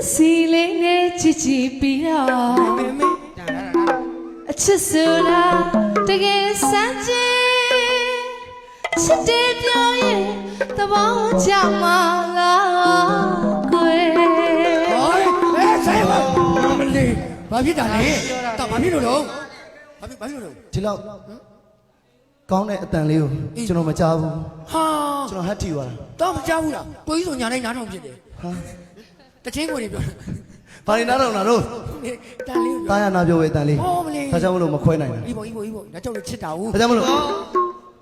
စီလေးနဲ့ချစ်ချစ်ပြီးတော့အချစ်ဆိုတာတကယ်စမ်းကြည့်ချစ်တယ်ပြောရင်သဘောကျမှာလားကွယ်ဟေးဆိုင်ပါမလေးဘာဖြစ်တာလဲတော့ဘာဖြစ်လို့တော့ဘာဖြစ်လို့ဒီလောက်ကောင်းတဲ့အတန်လေးကိုကျွန်တော်မကြားဘူးဟာကျွန်တော်ဟတ်တီသွားတာတော့မကြားဘူးလားကိုကြီးဆိုညာတိုင်းနားထောင်ဖြစ်တယ်ဟာတချင်းကိုတွေပြောဘာနေနားတော့လားတို့တန်လေးတာယာနာပြောဝေးတန်လေးဟောမလေးဒါကြောင့်မလို့မခွဲနိုင်ဘူးဤပေါ့ဒါကြောင့်လည်းချစ်တာဟုတ်ဒါကြောင့်မလို့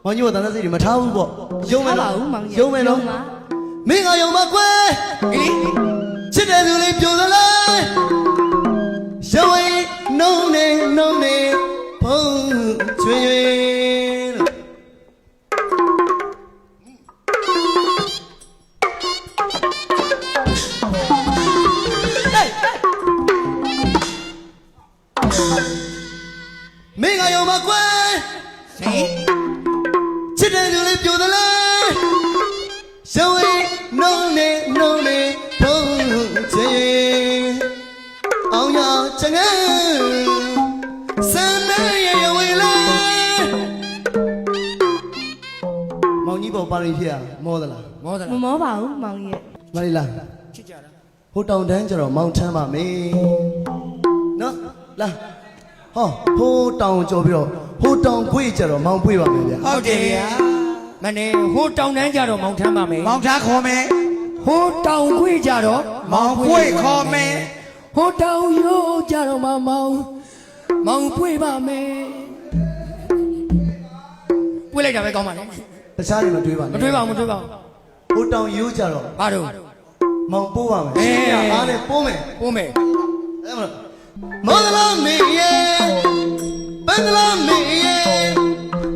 မောင်ကြီးကတန်တဲ့စိတ်တွေမထားဘူးပေါ့ယုံမယ်နော်ယုံမယ်နော်မင်းကယုံမကွယ်ချစ်တဲ့သူလေးပြိုသလားရုံးရင်နှုံးနေဖုံးချွေမင်းကယုံမကွယ်ချစ်တဲ့သူလေးပြိုသလားရုံးရင်နှုံးနေဖုံးချွေအောင်ရချငယ်စမ်းမရဲ့ဝေးလာမောင်ကြီးပေါ်ပါရင်ဖြစ်ရမောသလားမောသလားမမောပါဘူးမောင်ကြီးရဲ့မလေးလားချစ်ကြတာဟိုတောင်တန်းကျတော့မောင်ထမ်းပါမေနော်လာဟောဟိုတောင်ကြော်ပြီးတော့ဟိုတောင်ခွေးကျတော့မောင်ပွေးပါမယ်ဗျာဟုတ်တယ်ဗျာမနေ့ဟိုတောင်တန်းကြတော့မောင်ထမ်းပါမယ်မောင်ထားခေါ်မယ်ဟိုတောင်ခွေးကြတော့မောင်ခွေခေါ်မယ်ဟိုတောင်ရိုးကြတော့မောင်ပွေပါမယ်ပွေလိုက်တာပဲကောင်းပါလေတခြားတွေမတွေးပါနဲ့မတွေးပါဘူးဟိုတောင်ရိုးကြတော့ဘာတော့မောင်ပိုးပါမယ်အားနဲ့ပိုးမယ်အဲ့မမောင်လာမေရဲ့ဘန်လာမေရဲ့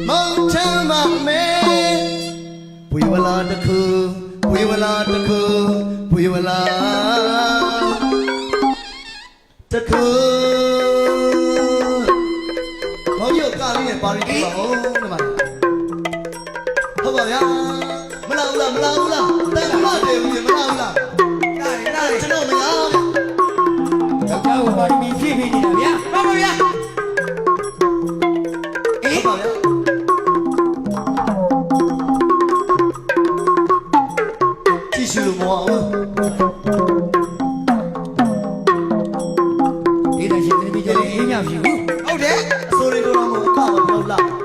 မောင်ချမ်းပါမယ်ပွေဝလာတခုပွေဝလာတခုပွေဝလာတခုမောင်ရုပ်ကားလေးနဲ့ပါရီပြပါဦးဒီမှာဟုတ်ပါဗျာမလာဘူးလားတန်ခါတယ်ဘူးမလာဘူးလားได้ကျွန်တော်မရဘူးယောက်ျားကိုပါရမီဖြည့်ပေးနေတာဗျာပါပါဗျာအေးပါဗျာကြည့်ရှုလို့မအောင်ဒီတရှင်တပည့်ကျရင်အင်းညဖြစ်ဘူးဟုတ်တယ်အစိုးရတို့တော့မဟုတ်ပါဘူးလား